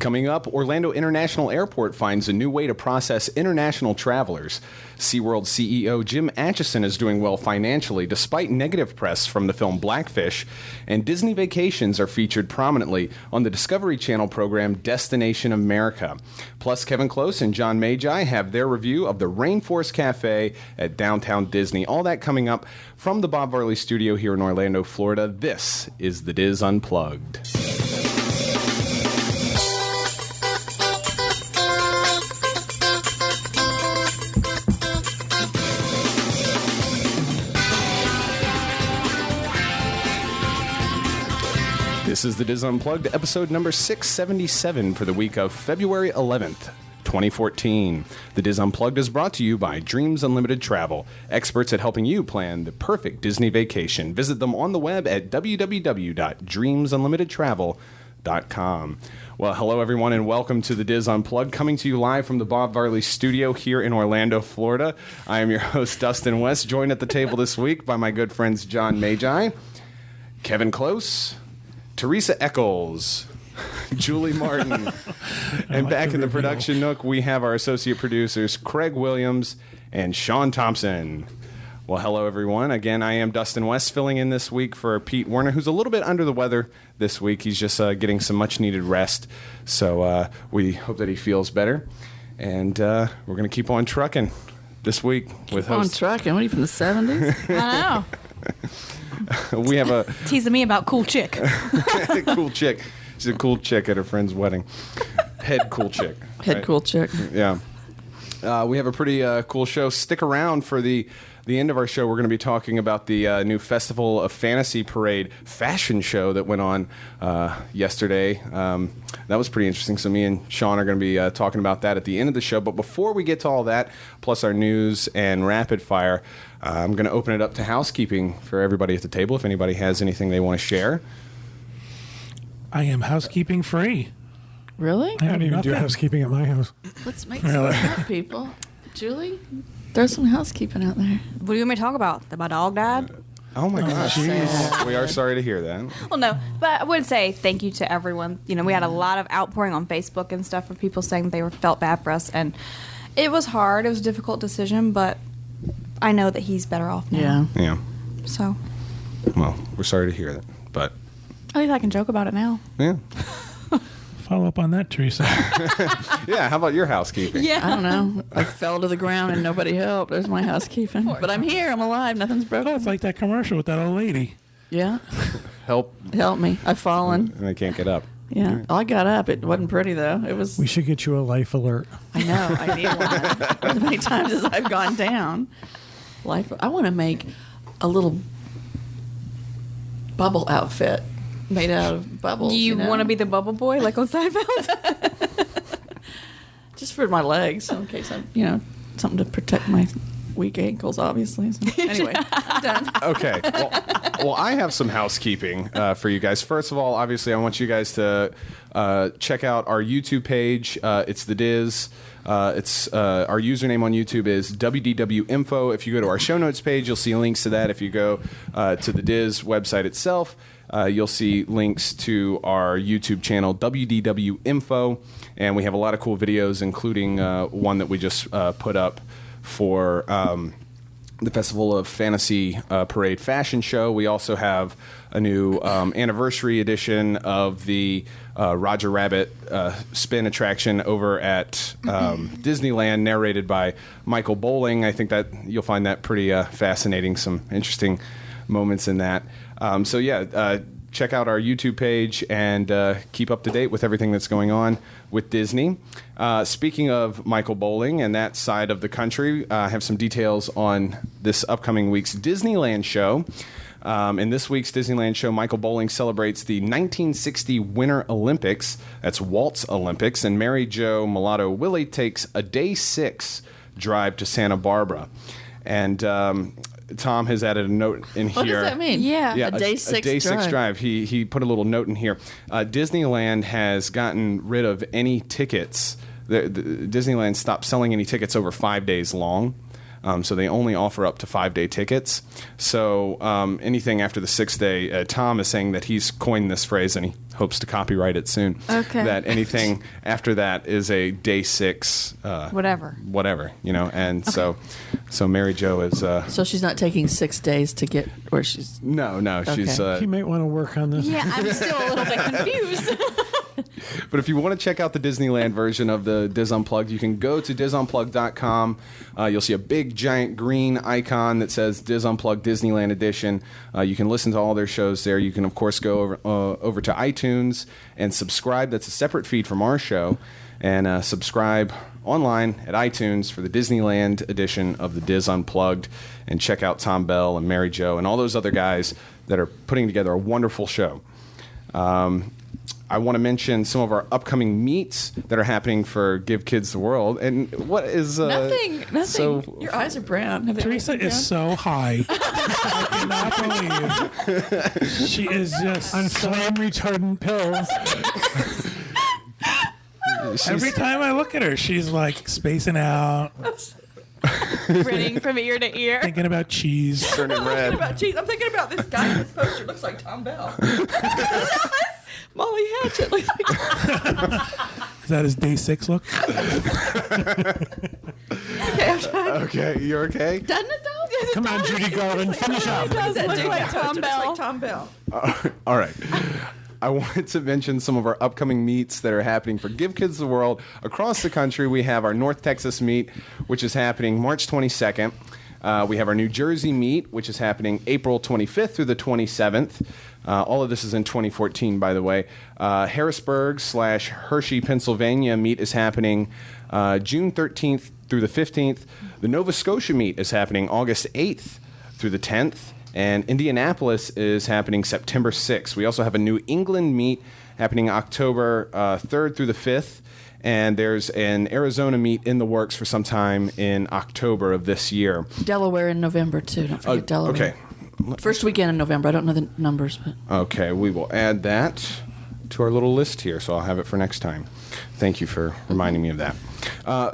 Coming up, Orlando International Airport finds a new way to process international travelers. SeaWorld CEO Jim Atchison is doing well financially despite negative press from the film Blackfish. And Disney vacations are featured prominently on the Discovery Channel program Destination America. Plus, Kevin Close and John Magi have their review of the Rainforest Cafe at Downtown Disney. All that coming up from the Bob Varley studio here in Orlando, Florida. This is the DIS Unplugged. This is the DIS Unplugged, episode number 677 for the week of February 11th, 2014. The DIS Unplugged is brought to you by Dreams Unlimited Travel, experts at helping you plan the perfect Disney vacation. Visit them on the web at www.dreamsunlimitedtravel.com. Well, hello everyone and welcome to the DIS Unplugged, coming to you live from the Bob Varley studio here in Orlando, Florida. I am your host, Dustin West, joined at the table this week by my good friends John Magi, Kevin Close, Teresa Eccles, Julie Martin, and back in the production nook, we have our associate producers, Craig Williams and Sean Thompson. Well, hello, everyone. Again, I am Dustin West, filling in this week for Pete Werner, who's a little bit under the weather this week. He's just getting some much-needed rest, so we hope that he feels better. And we're going to keep on trucking this week with host. On trucking? What are you, from the 70s? I know. We have a teasing me about cool chick. Cool chick. She's a cool chick at her friend's wedding. Head cool chick. Head right? cool chick. Yeah. We have a pretty cool show. Stick around for the end of our show. We're going to be talking about the new Festival of Fantasy Parade fashion show that went on yesterday. That was pretty interesting. So me and Sean are going to be talking about that at the end of the show. But before we get to all that, plus our news and rapid fire, I'm going to open it up to housekeeping for everybody at the table. If anybody has anything they want to share. I am housekeeping free. Really? I don't even do housekeeping at my house. Let's make some up, people. Julie, throw some housekeeping out there. What do you want me to talk about? That my dog died? Oh my gosh. We are sorry to hear that. Well, no, but I would say thank you to everyone. You know, we had a lot of outpouring on Facebook and stuff for people saying they felt bad for us, and it was hard. It was a difficult decision, but I know that he's better off now. Yeah. So. Well, we're sorry to hear that, but At least I can joke about it now. yeah. Follow up on that, Teresa. Yeah, how about your housekeeping? I don't know. I fell to the ground and nobody helped. There's my housekeeping. But I'm here. I'm alive. Nothing's broken. Oh, it's like that commercial with that old lady. Yeah. Help. Help me. I've fallen. And I can't get up. Yeah. I got up. It wasn't pretty, though. It was. We should get you a life alert. I know. I need one. As many times as I've gone down. I want to make a little bubble outfit made out of bubbles. You know? want to be the bubble boy like on Seinfeld? Just for my legs, so in case I'm, something to protect my weak ankles, obviously. So, anyway, I'm done. Okay. Well, I have some housekeeping for you guys. First of all, obviously, I want you guys to check out our YouTube page. It's the DIS. It's our username on YouTube is WDWinfo. If you go to our show notes page, you'll see links to that. If you go to the DIS website itself, you'll see links to our YouTube channel, WDWinfo, and we have a lot of cool videos, including one that we just put up for the Festival of Fantasy Parade fashion show. We also have a new anniversary edition of the Roger Rabbit spin attraction over at Disneyland, narrated by Michael Bowling. I think that you'll find that pretty fascinating, some interesting moments in that. Check out our YouTube page and keep up to date with everything that's going on with Disney. Speaking of Michael Bowling and that side of the country, I have some details on this upcoming week's Disneyland show. In this week's Disneyland show, Michael Bowling celebrates the 1960 Winter Olympics. That's Walt's Olympics. And Mary Jo Mulatto Willie takes a day 6 drive to Santa Barbara. And Tom has added a note in here. What does that mean? Yeah. A day 6 a day 6 drive. He put a little note in here. Disneyland has gotten rid of any tickets. The Disneyland stopped selling any tickets over 5 days long. So they only offer up to 5-day tickets. So anything after the 6th day, Tom is saying that he's coined this phrase and he hopes to copyright it soon. Okay. That anything after that is a day 6. Whatever. And so Mary Jo is. So she's not taking 6 days to get where she's. No, she's. Okay. You might want to work on this. Yeah, I'm still a little bit confused. But if you want to check out the Disneyland version of the DIS Unplugged, you can go to disunplugged.com. You'll see a big, giant green icon that says DIS Unplugged Disneyland Edition. You can listen to all their shows there. You can, of course, go over to iTunes and subscribe. That's a separate feed from our show. And subscribe online at iTunes for the Disneyland edition of the DIS Unplugged. And check out Tom Bell and Mary Jo and all those other guys that are putting together a wonderful show. I want to mention some of our upcoming meets that are happening for Give Kids the World. And what is... Nothing. So, Your eyes are brown. Have they Teresa always been is so high. I cannot believe she is just On flame retardant pills. Every time I look at her, she's like spacing out, Grinning from ear to ear. thinking about cheese. turning brown? red. Geez, I'm thinking about this guy in this poster. Looks like Tom Bell. Molly Hatchet. Looks like Is that his day 6 look? Okay, you're okay? Doesn't it though? Come on, Judy Garland, finish up. It does look like Tom Looks Bell. like Tom Bell. All right. I wanted to mention some of our upcoming meets that are happening for Give Kids the World across the country. We have our North Texas meet, which is happening March 22nd. We have our New Jersey meet, which is happening April 25th through the 27th. All of this is in 2014, by the way. Harrisburg/Hershey, Pennsylvania meet is happening June 13th through the 15th. The Nova Scotia meet is happening August 8th through the 10th. And Indianapolis is happening September 6th. We also have a New England meet happening October 3rd through the 5th. And there's an Arizona meet in the works for some time in October of this year. Delaware in November too. Don't forget Delaware. Okay. First weekend in November. I don't know the numbers, but Okay, we will add that to our little list here, so I'll have it for next time. Thank you for reminding me of that.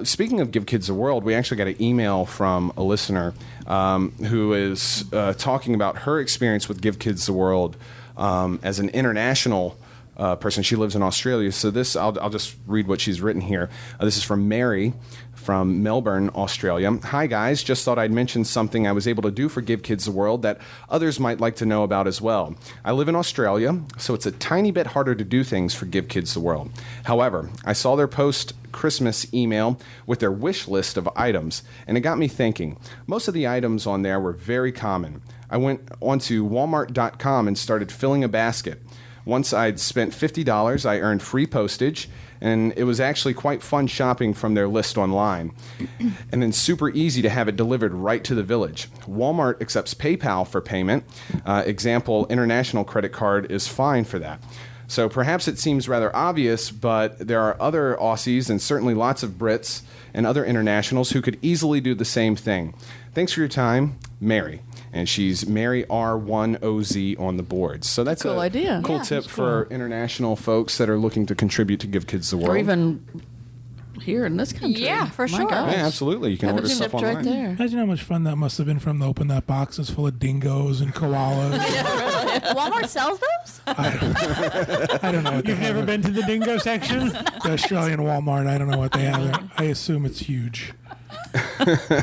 Speaking of Give Kids the World, we actually got an email from a listener who is talking about her experience with Give Kids the World as an international person. She lives in Australia, so this I'll just read what she's written here. This is from Mary from Melbourne, Australia. Hi guys, just thought I'd mention something I was able to do for Give Kids the World that others might like to know about as well. I live in Australia, so it's a tiny bit harder to do things for Give Kids the World. However, I saw their post-Christmas email with their wish list of items, and it got me thinking. Most of the items on there were very common. I went onto Walmart.com and started filling a basket. Once I'd spent $50, I earned free postage, and it was actually quite fun shopping from their list online. And then super easy to have it delivered right to the village. Walmart accepts PayPal for payment. Example, international credit card is fine for that. So perhaps it seems rather obvious, but there are other Aussies and certainly lots of Brits and other internationals who could easily do the same thing. Thanks for your time, Mary. And she's Mary R1OZ on the boards. So that's Cool a idea. cool Yeah. tip for international folks that are looking to contribute to Give Kids the World. or even here in this country. Yeah, for My sure. gosh. Yeah, absolutely. You can Have order it stuff shipped online. right there. Imagine how much fun that must have been for them to open that boxes full of dingoes and koalas. Walmart sells those? I don't know what they You've never have. been to the dingo section? The Australian Walmart, I don't know what they have there. I assume it's huge. I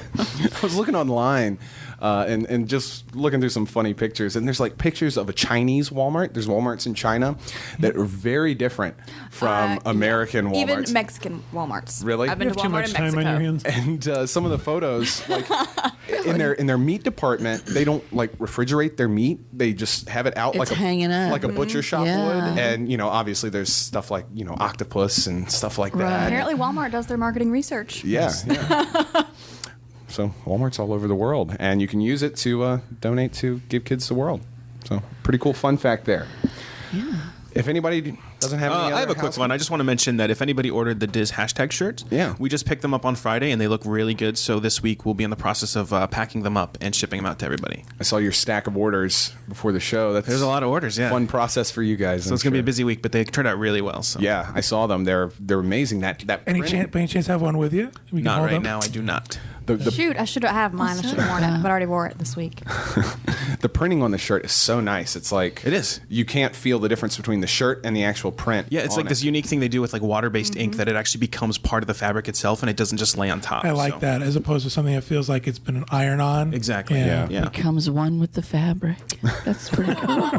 was looking online and just looking through some funny pictures, and there's like pictures of a Chinese Walmart. There's Walmarts in China that are very different from American Walmarts. Even Mexican Walmarts. Really? I've been You to have too Walmart much in time Mexico. on your hands. And some of the photos, like in their meat department, they don't like refrigerate their meat. They just have it out It's like hanging up. like a butcher shop Yeah. would. And obviously there's stuff like octopus and stuff like Right. that. Apparently Walmart does their marketing research. Yeah. So Walmart's all over the world, and you can use it to donate to Give Kids the World. So pretty cool fun fact there. Yeah. If anybody doesn't have any other I have a quick one. I just want to mention that if anybody ordered the DIS hashtag shirts, Yeah. we just picked them up on Friday, and they look really good. So this week we'll be in the process of packing them up and shipping them out to everybody. I saw your stack of orders before the show. That's There's a lot of orders, yeah. fun process for you guys. So it's going to be a busy week, but they turned out really well. So Yeah, I saw them. They're amazing. That Any print- chance have one with you? We can not hold right them? now. I do not. Shoot, I should have mine. I should have worn it, but I already wore it this week. The printing on the shirt is so nice. It's like It is. You can't feel the difference between the shirt and the actual print. Yeah, it's on like this unique thing they do with like water-based ink that it actually becomes part of the fabric itself, and it doesn't just lay on top. I like so. that as opposed to something that feels like it's been an iron on. Exactly. Yeah. Yeah. Becomes one with the fabric. That's pretty cool.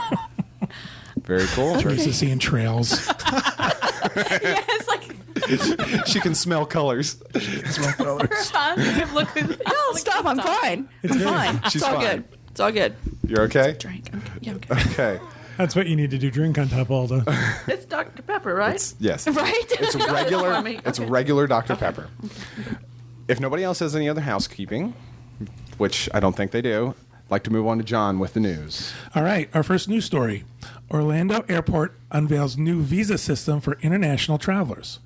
Very cool. Versus seeing trails. Yeah, it's like She can smell colors. look. No, stop. I'm fine. I'm fine. She's it's all fine. good. It's all good. You're okay? Drink. Okay. Yeah, okay. Okay. That's what you need to do. Drink on top all the. It's Dr. Pepper, right? Yes. Right? It's regular. me. It's Okay. regular Dr. Pepper. If nobody else has any other housekeeping, which I don't think they do, I'd like to move on to John with the news. All right, our first news story. Orlando Airport unveils new visa system for international travelers.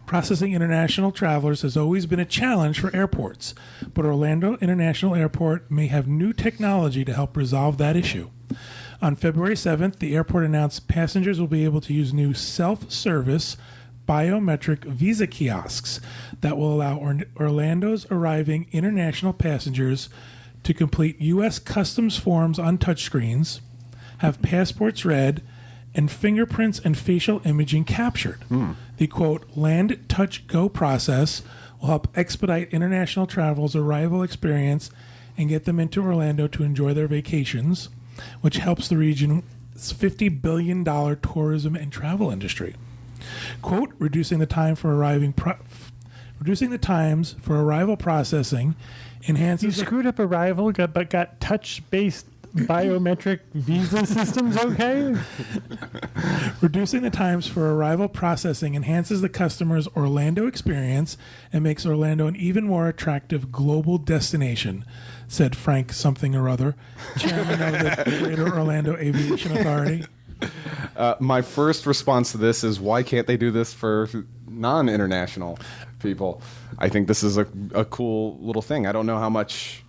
Processing international travelers has always been a challenge for airports, but Orlando International Airport may have new technology to help resolve that issue. On February 7th, the airport announced passengers will be able to use new self-service biometric visa kiosks that will allow Orlando's arriving international passengers to complete U.S. customs forms on touchscreens, have passports read, and fingerprints and facial imaging captured. The quote, Land Touch Go process will help expedite international travel's arrival experience and get them into Orlando to enjoy their vacations, which helps the region's $50 billion tourism and travel industry. Quote, reducing the times for arrival processing You enhances screwed up arrival, but got touch-based biometric visa systems. Okay. Reducing the times for arrival processing enhances the customer's Orlando experience and makes Orlando an even more attractive global destination, said Frank something or other, chairman of the Greater Orlando Aviation Authority. My first response to this is, why can't they do this for non-international people? I think this is a cool little thing. I don't know how much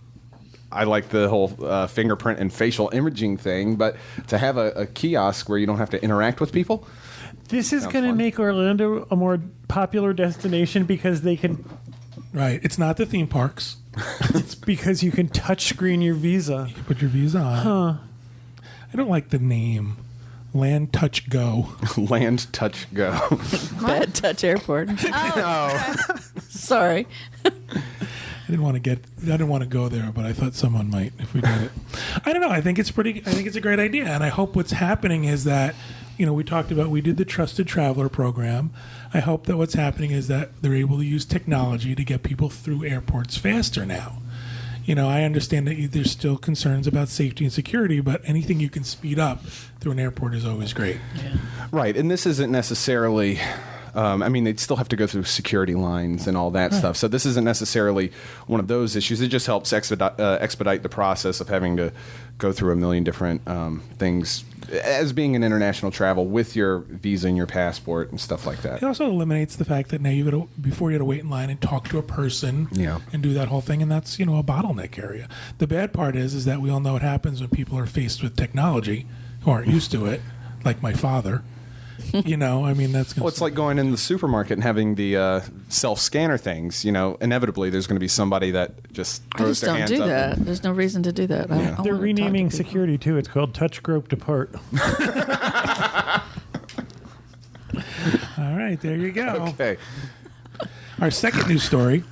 I like the whole fingerprint and facial imaging thing, but to have a kiosk where you don't have to interact with people. This is Sounds going to fun. make Orlando a more popular destination because they can. Right. It's not the theme parks. It's because you can touch screen your visa. You put your visa on. I don't like the name. Land Touch Go. Land Touch Go. Bad Touch Airport. Sorry. I didn't want to go there, but I thought someone might if we did it. I don't know. I think it's a great idea, and I hope what's happening is that, we did the Trusted Traveler program. I hope that what's happening is that they're able to use technology to get people through airports faster now. I understand that there's still concerns about safety and security, but anything you can speed up through an airport is always great. Right, and this isn't necessarily. They'd still have to go through security lines and all that stuff. So this isn't necessarily one of those issues. It just helps expedite the process of having to go through a million different things as being an international travel with your visa and your passport and stuff like that. It also eliminates the fact that now before you had to wait in line and talk to a person and do that whole thing, and that's a bottleneck area. The bad part is that we all know what happens when people are faced with technology who aren't used to it, like my father. That's Well, it's like going in the supermarket and having the self-scanner things. Inevitably there's going to be somebody that just I throws just their don't hands do up. that. There's no reason to do that. I They're wanna talk to renaming people. security too. It's called Touch Grope Depart. all right, there you go. Okay. Our second news story.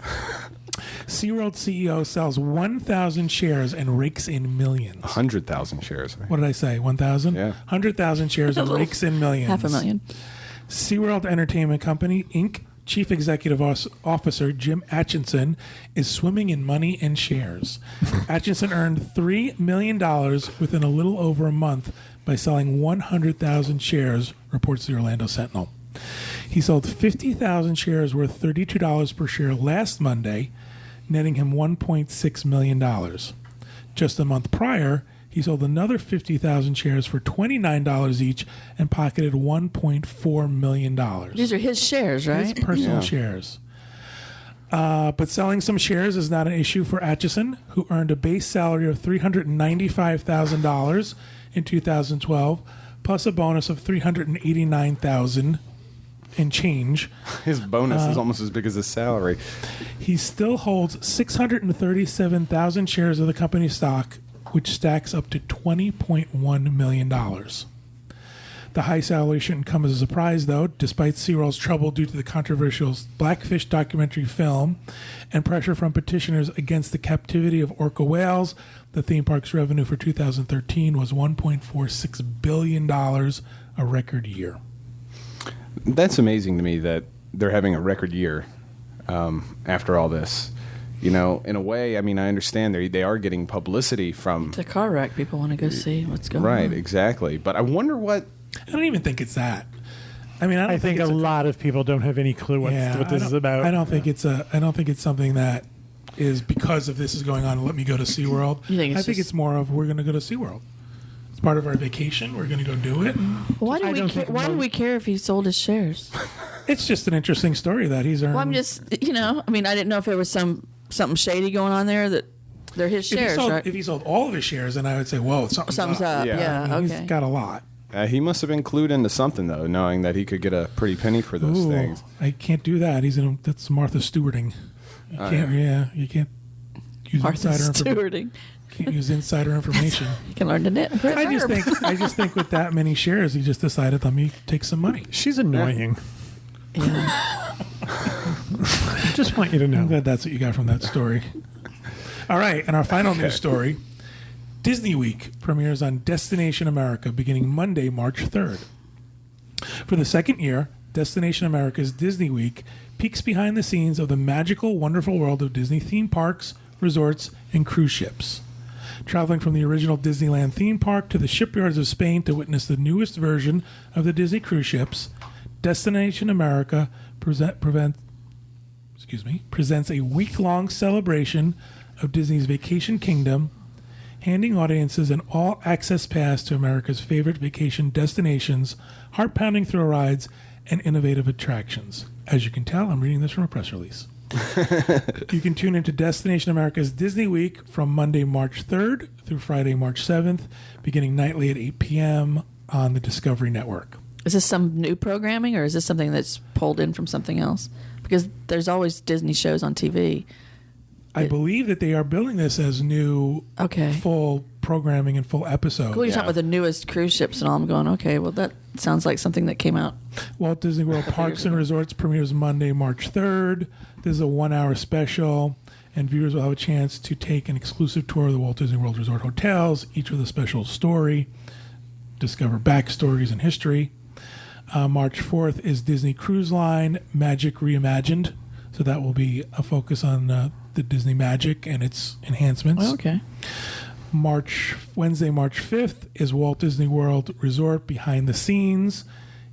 SeaWorld CEO sells 1,000 shares and rakes in millions. 100,000 shares. What did I say? 1,000? Yeah. 100,000 shares and rakes in millions. $500,000. SeaWorld Entertainment Company, Inc. Chief Executive Officer Jim Atchison is swimming in money and shares. Atchison earned $3 million within a little over a month by selling 100,000 shares, reports the Orlando Sentinel. He sold 50,000 shares worth $32 per share last Monday, netting him $1.6 million. Just a month prior, he sold another 50,000 shares for $29 each and pocketed $1.4 million. These are his shares, His right? personal shares. But selling some shares is not an issue for Atchison, who earned a base salary of $395,000 in 2012, plus a bonus of $389,000 and change. His bonus is almost as big as his salary. He still holds 637,000 shares of the company's stock, which stacks up to $20.1 million. The high salary shouldn't come as a surprise, though, despite SeaWorld's trouble due to the controversial Blackfish documentary film and pressure from petitioners against the captivity of orca whales. The theme park's revenue for 2013 was $1.46 billion, a record year. That's amazing to me that they're having a record year after all this. You know, in a way, I mean, I understand they are getting publicity from... It's a car wreck. People want to go see what's going on. Right, exactly. But I wonder what... I don't even think it's that. I mean, I think a lot of people don't have any clue what this is about. I don't think it's something that is because of this is going on. Let me go to SeaWorld. You think I think it's more of we're going to go to SeaWorld. It's part of our vacation. We're going to go do it. Why do we care if he sold his shares? It's just an interesting story that he's earned. Well, I'm just, I didn't know if there was something shady going on there that they're his shares, right? If he sold all of his shares, then I would say, whoa, something's up. Yeah, I mean, okay. He's got a lot. He must have been clued into something, though, knowing that he could get a pretty penny for those things. I can't do that. That's Martha Stewarding. You can't use Martha insider Stewarding. Can't use insider information. You can learn to knit. I just think with that many shares, he just decided, let me take some money. She's annoying. Yeah. Just want you to I'm know. glad that's what you got from that story. All right, and our final news story. Disney Week premieres on Destination America beginning Monday, March 3rd. For the second year, Destination America's Disney Week peeks behind the scenes of the magical, wonderful world of Disney theme parks, resorts, and cruise ships. Traveling from the original Disneyland theme park to the shipyards of Spain to witness the newest version of the Disney cruise ships, Destination America presents a week-long celebration of Disney's Vacation Kingdom, handing audiences an all-access pass to America's favorite vacation destinations, heart-pounding thrill rides, and innovative attractions. As you can tell, I'm reading this from a press release. You can tune into Destination America's Disney Week from Monday, March 3rd through Friday, March 7th, beginning nightly at 8 p.m. on the Discovery Network. Is this some new programming, or is this something that's pulled in from something else? Because there's always Disney shows on TV. I believe that they are billing this as new full programming and full episodes. Cool, you're talking about the newest cruise ships and all. I'm going, okay, well, that sounds like something that came out. Walt Disney World Parks and Resorts premieres Monday, March 3rd. This is a 1-hour special, and viewers will have a chance to take an exclusive tour of the Walt Disney World Resort hotels, each with a special story, discover backstories and history. March 4th is Disney Cruise Line Magic Reimagined. So that will be a focus on the Disney Magic and its enhancements. Oh, okay. Wednesday, March 5th is Walt Disney World Resort Behind the Scenes.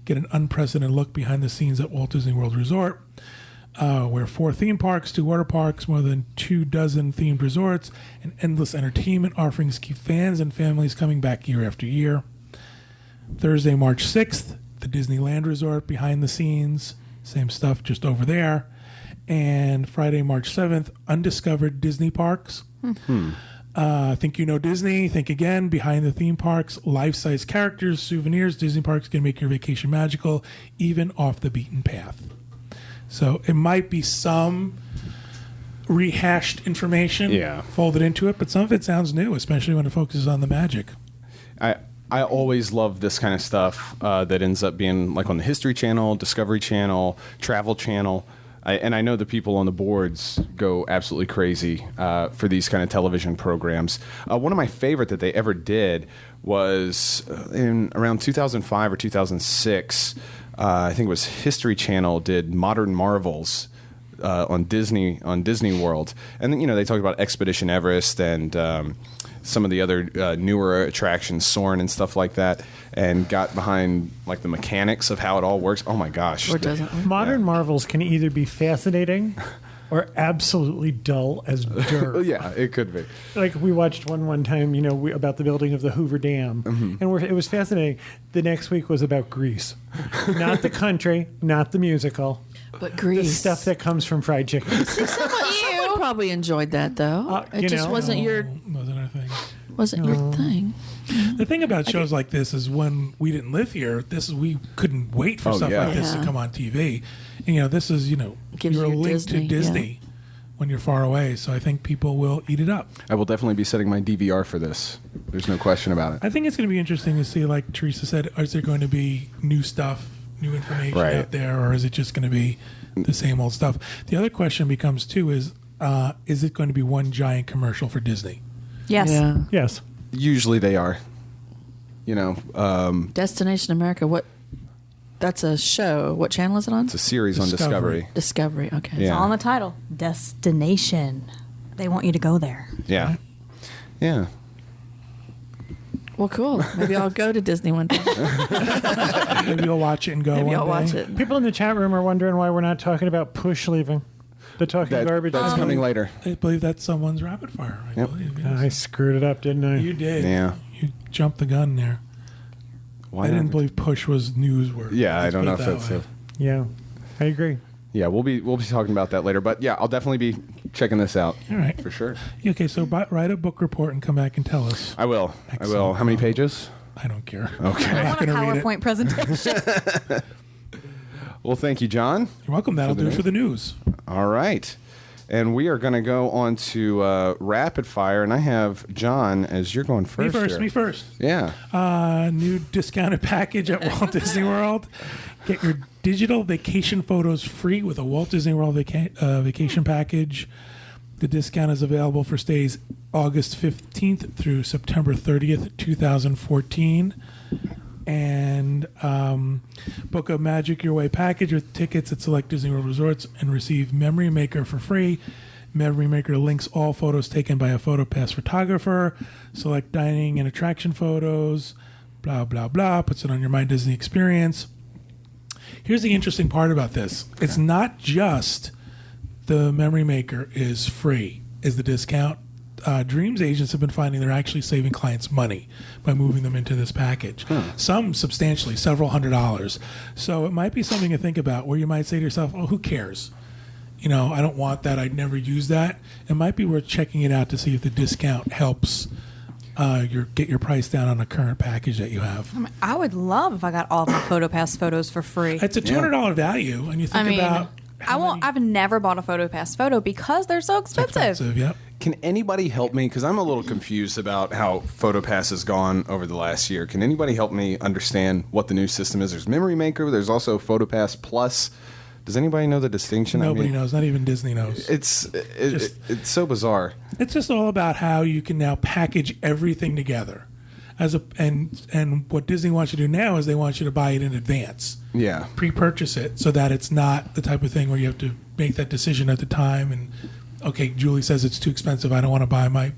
Get an unprecedented look behind the scenes at Walt Disney World Resort, where 4 theme parks, 2 water parks, more than 24 themed resorts, and endless entertainment offerings keep fans and families coming back year after year. Thursday, March 6th, the Disneyland Resort Behind the Scenes. Same stuff, just over there. And Friday, March 7th, Undiscovered Disney Parks. Think you know Disney? Think again. Behind the theme parks, life-size characters, souvenirs. Disney parks can make your vacation magical, even off the beaten path. So it might be some rehashed information folded into it, but some of it sounds new, especially when it focuses on the magic. I always love this kind of stuff that ends up being like on the History Channel, Discovery Channel, Travel Channel. And I know the people on the boards go absolutely crazy for these kind of television programs. One of my favorite that they ever did was in around 2005 or 2006. I think it was History Channel did Modern Marvels on Disney World, and then they talked about Expedition Everest and some of the other newer attractions, Soarin' and stuff like that, and got behind like the mechanics of how it all works. Oh my gosh! Or doesn't work. Modern Marvels can either be fascinating or absolutely dull as dirt. Yeah, it could be. Like we watched one time, about the building of the Hoover Dam, and it was fascinating. The next week was about Greece, not the country, not the musical, but Greece. The stuff that comes from fried chicken. Someone probably enjoyed that though. It just wasn't your. Wasn't our thing. wasn't your thing. The thing about shows like this is when we didn't live here, we couldn't wait for stuff like this to come on TV. And this is Gives you're you linked Disney, to Disney when you're far away. So I think people will eat it up. I will definitely be setting my DVR for this. There's no question about it. I think it's going to be interesting to see, like Teresa said, is there going to be new stuff, new information out there, or is it just going to be the same old stuff? The other question becomes too is it going to be one giant commercial for Disney? Yes. Yeah. Yes. Usually they are. Destination America. What? That's a show. What channel is it on? It's a series on Discovery. Discovery. Okay. Yeah. It's all in the title. Destination. They want you to go there. Yeah. Yeah. Well, cool. Maybe I'll go to Disney one day. Maybe you'll watch it and go. Maybe one I'll day. watch it. People in the chat room are wondering why we're not talking about Push leaving. The talking garbage. That's coming later. I believe that's someone's rapid fire. I believe. Yes. I screwed it up, didn't I? You did. Yeah. You jumped the gun there. Why I didn't not? believe Push was newsworthy. Yeah, I Let's don't put know it if that that's way. it. Yeah, I agree. Yeah, we'll be talking about that later. But yeah, I'll definitely be checking this out. All right. For sure. Okay, so write a book report and come back and tell us. I will. Excellent. How many pages? I don't care. Okay. I I'm not want a going to read it. PowerPoint presentation. Well, thank you, John. You're welcome. That'll do it for the news. All right. And we are going to go on to rapid fire. And I have John as you're going first. Me first. Yeah. New discounted package at Walt Disney World. Get your digital vacation photos free with a Walt Disney World vacation package. The discount is available for stays August 15th through September 30th, 2014. And book a Magic Your Way package with tickets at select Disney World resorts and receive Memory Maker for free. Memory Maker links all photos taken by a PhotoPass photographer, select dining and attraction photos, blah, blah, blah, puts it on your My Disney experience. Here's the interesting part about this. It's not just the Memory Maker is free, is the discount. Dreams agents have been finding they're actually saving clients money by moving them into this package. Some substantially, several $100s. So it might be something to think about where you might say to yourself, oh, who cares? I don't want that. I'd never use that. It might be worth checking it out to see if the discount helps get your price down on a current package that you have. I would love if I got all my PhotoPass photos for free. It's a $200 value, and you think about I've never bought a PhotoPass photo because they're so expensive. Yep. Can anybody help me? Because I'm a little confused about how PhotoPass has gone over the last year. Can anybody help me understand what the new system is? There's Memory Maker. There's also PhotoPass Plus. Does anybody know the distinction? Nobody knows. Not even Disney knows. It's so bizarre. It's just all about how you can now package everything together. And what Disney wants you to do now is they want you to buy it in advance. Yeah. Pre-purchase it so that it's not the type of thing where you have to make that decision at the time and, okay, Julie says it's too expensive. I don't want to buy my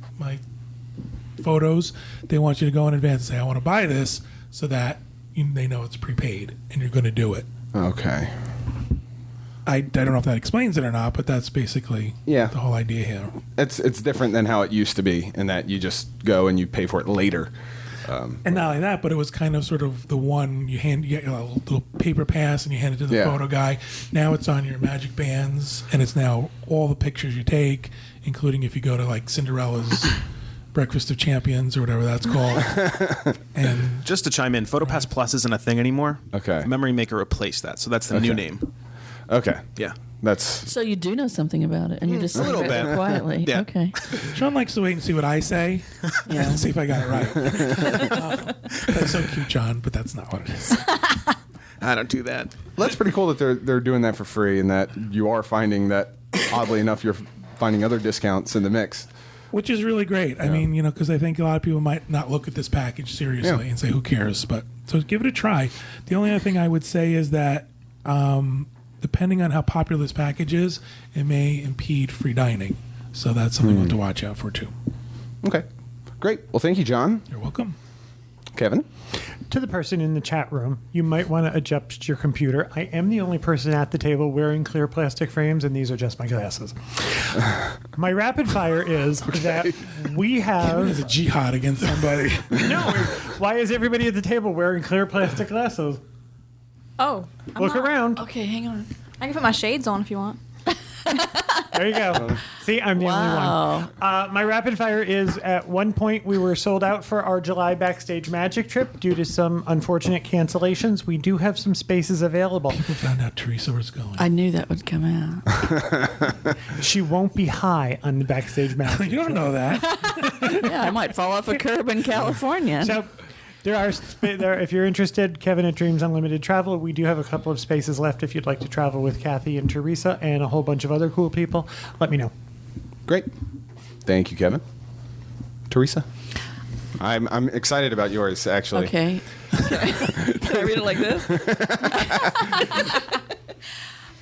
photos. They want you to go in advance and say, I want to buy this so that they know it's prepaid and you're going to do it. Okay. I don't know if that explains it or not, but that's basically the whole idea here. It's different than how it used to be in that you just go and you pay for it later. And not only that, but it was kind of sort of the one you get a little paper pass and you hand it to the photo guy. Now it's on your Magic Bands, and it's now all the pictures you take, including if you go to like Cinderella's Breakfast of Champions or whatever that's called. And just to chime in, PhotoPass Plus isn't a thing anymore. Okay. Memory Maker replaced that, so that's the new name. Okay. Yeah. That's So you do know something about it, and you're just a little sitting back bit. there quietly. Yeah. Okay. Sean likes to wait and see what I say and see if I got it right. That's so cute, John, but that's not what it is. I don't do that. that's pretty cool that they're doing that for free and that you are finding that oddly enough you're finding other discounts in the mix. Which is really great. I mean, because I think a lot of people might not look at this package seriously and say, who cares? But so give it a try. The only other thing I would say is that depending on how popular this package is, it may impede free dining. So that's something we'll have to watch out for, too. Okay. Great. Well, thank you, John. You're welcome. Kevin? To the person in the chat room, you might want to adjust your computer. I am the only person at the table wearing clear plastic frames, and these are just my glasses. My rapid fire is that we have... The jihad against somebody. No, why is everybody at the table wearing clear plastic glasses? Oh. Look around. Okay, hang on. I can put my shades on if you want. There you go. See, I'm the only one. My rapid fire is, at one point we were sold out for our July Backstage Magic trip due to some unfortunate cancellations. We do have some spaces available. People found out Teresa was going. I knew that would come out. She won't be high on the Backstage Magic. You don't know that. Yeah, I might fall off a curb in California. So if you're interested, Kevin at Dreams Unlimited Travel, we do have a couple of spaces left if you'd like to travel with Kathy and Teresa and a whole bunch of other cool people. Let me know. Great. Thank you, Kevin. Teresa? I'm excited about yours, actually. Okay. Can I read it like this?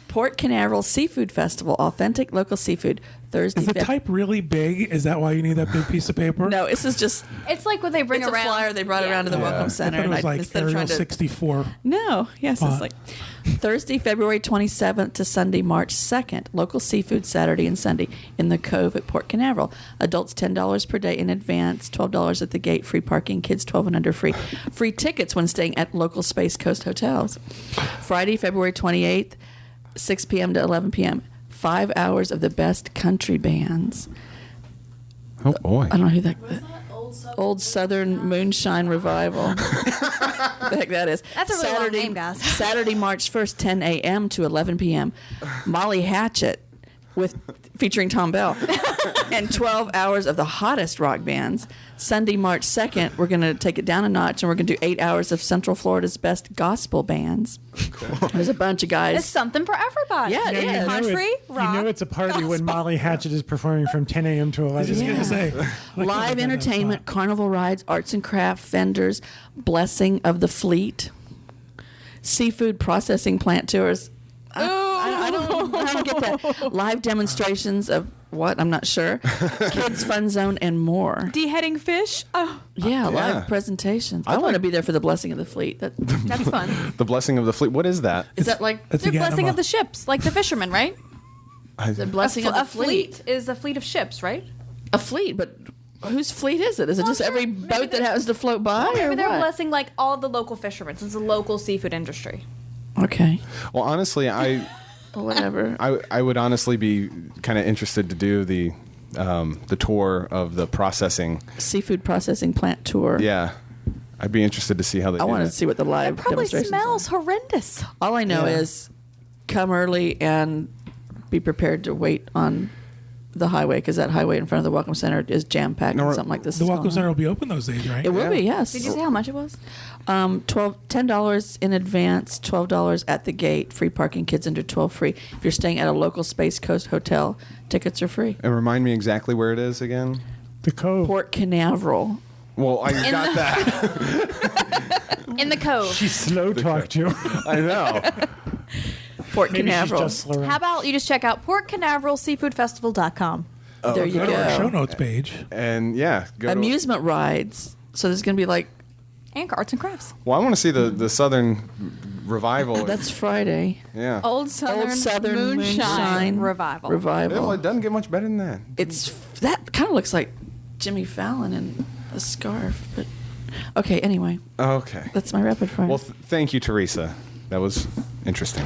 Port Canaveral Seafood Festival, authentic local seafood, Thursday. Is the type really big? Is that why you need that big piece of paper? No, this is just. It's like what they bring It's around. a flyer they brought around to the Welcome I Center. thought it was and like instead of Arial trying to 64. No, yes, Font. it's like Thursday, February 27th to Sunday, March 2nd. Local seafood Saturday and Sunday in the Cove at Port Canaveral. Adults $10 per day in advance, $12 at the gate, free parking, kids 12 and under free. Free tickets when staying at local Space Coast hotels. Friday, February 28th, 6 p.m. to 11 p.m. 5 hours of the best country bands. Oh, boy. I don't know who that Old Southern Moonshine Revival. The heck that is. That's a really long name, guys. Saturday, March 1st, 10 a.m. to 11 p.m. Molly Hatchet featuring Tom Bell. And 12 hours of the hottest rock bands. Sunday, March 2nd, we're going to take it down a notch and we're going to do 8 hours of Central Florida's best gospel bands. Cool. There's a bunch of guys. It's something for everybody. Yeah, it is. Country, rock, You know it's a party when gospel. Molly Hatchet is performing from 10 a.m. to 11 I was just a.m. going to say. Live entertainment, carnival rides, arts and craft vendors, blessing of the fleet, seafood processing plant tours. I don't get that. Live demonstrations of what? I'm not sure. Kids Fun Zone and more. Deheading fish. Oh, Yeah, Yeah. live presentations. I want to be there for the blessing of the fleet. that's fun. The blessing of the fleet. What is that? Is that like That's The again, blessing I'm of the ships, like the fishermen, right? the blessing of the A fleet is a fleet of ships, right? A fleet, but whose fleet is it? Is it Well, just sure. every Maybe boat that they're- happens to float by, or Maybe they're what? blessing like all the local fishermen. It's a local seafood industry. Okay, Well, honestly, well, whatever. I would honestly be kind of interested to do the tour of the processing. Seafood processing plant tour. Yeah. I'd be interested to see how they I do want to that. see what the live It probably demonstrations smells are. horrendous. All I know Yeah. is come early and be prepared to wait on the highway because that highway in front of the Welcome Center is jam packed No, and something like this. The is Welcome going Center on. will be open those days, right? It will Yeah. be, yes. Did you say how much it was? $10 in advance, $12 at the gate, free parking, kids under 12 free. If you're staying at a local Space Coast hotel, tickets are free. And remind me exactly where it is again? The Cove. Port Canaveral. Well, I got that. In the Cove. She slow talked you. I know. Port Maybe she's Canaveral. just slurring. How about you just check out PortCanaveralSeafoodFestival.com. There you Go to our show go. notes page. And yeah, go to, Amusement rides. So there's going to be like, And arts and crafts. well, I want to see the Southern Revival. that's Friday. yeah. Old Southern, Old Southern Moonshine Revival. Well, Revival. it doesn't get much better than that. That kind of looks like Jimmy Fallon in a scarf. But okay, anyway, Okay. that's my rapid fire. Well, thank you, Teresa. That was interesting.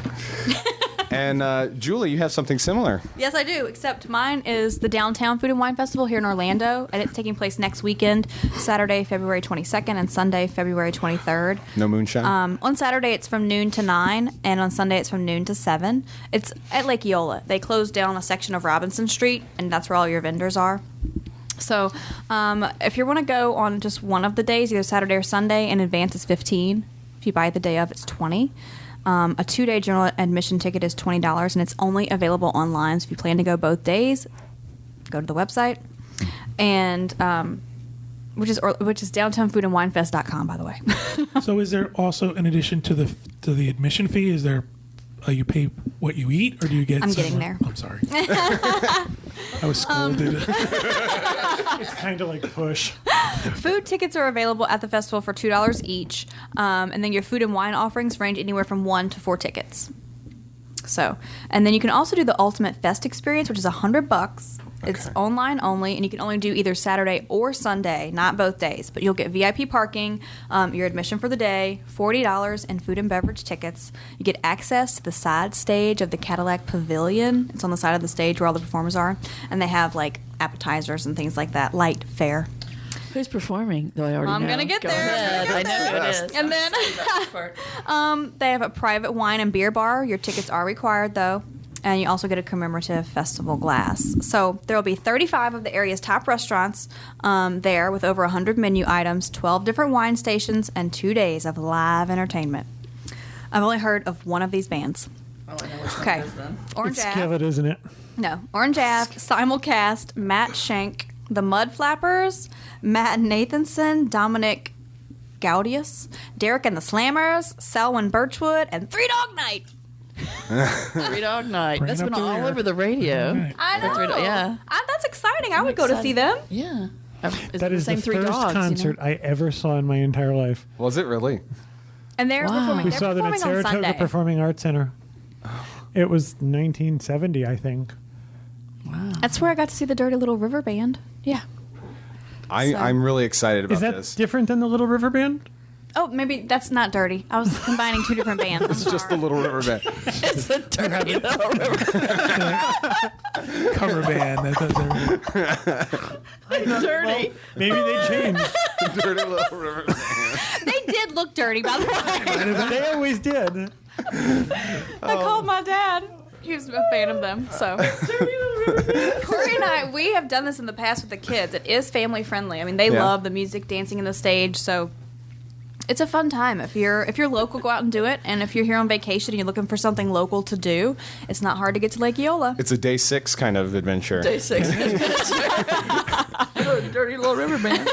And Julie, you have something similar. Yes, I do, except mine is the Downtown Food and Wine Festival here in Orlando, and it's taking place next weekend, Saturday, February 22nd, and Sunday, February 23rd. No moonshine. On Saturday, it's from noon to 9, and on Sunday, it's from noon to 7. It's at Lake Eola. They closed down a section of Robinson Street, and that's where all your vendors are. So if you want to go on just one of the days, either Saturday or Sunday, in advance it's $15. If you buy it the day of, it's $20. A 2-day general admission ticket is $20, and it's only available online. So if you plan to go both days, go to the website, and which is downtownfoodandwinefest.com, by the way. So, is there also, in addition to the admission fee, is there you pay what you eat, or do you get? I'm getting there. I'm sorry. I was scolded. It's kind of like push. Food tickets are available at the festival for $2 each, and then your food and wine offerings range anywhere from 1 to 4 tickets. So, and then you can also do the Ultimate Fest experience, which is $100, It's online only, and you can only do either Saturday or Sunday, not both days. But you'll get VIP parking, your admission for the day, $40 in food and beverage tickets. You get access to the side stage of the Cadillac Pavilion. It's on the side of the stage where all the performers are. And they have, like, appetizers and things like that. Light fare. Who's performing? Though I already I'm know. going to get Go there. ahead. I know who it is. And then they have a private wine and beer bar. Your tickets are required, though. And you also get a commemorative festival glass. So there will be 35 of the area's top restaurants there with over 100 menu items, 12 different wine stations, and 2 days of live entertainment. I've only heard of one of these bands. Oh, I know which one Okay. it is then. Orange It's Ave. Skillet, isn't it? No. Orange Ave, Simulcast, Matt Schenk, The Mud Flappers, Matt Nathanson, Dominic Gaudius, Derek and the Slammers, Selwyn Birchwood, and Three Dog Night. Three Dog Night. Bring That's it been up to all the air. over the radio. Right. I know. Yeah. That's exciting. I would go to excited. see them. Yeah. That is the same Three first Dogs, concert I ever saw in my entire life. Was it really? And they're Wow. performing. We They're saw them at performing on Saratoga Sunday. Performing Arts Center. It was 1970, I think. Wow. That's where I got to see the Dirty Little River Band. Yeah. I'm really excited about Is that this. different than the Little River Band? Oh, maybe that's not dirty. I was combining two different bands. I'm It's just the sorry. Little River Band. It's a dirty little river. Cover band. That does Dirty. Maybe they changed. Dirty Little River Band. They did look dirty, by the way. They always did. I called my dad. He was a fan of them. So Corey and I, we have done this in the past with the kids. It is family friendly. I mean, they Yeah. love the music, dancing, and the stage. So it's a fun time. If you're local, go out and do it. And if you're here on vacation and you're looking for something local to do, it's not hard to get to Lake Eola. It's a day 6 kind of adventure. Day 6. Dirty little river band.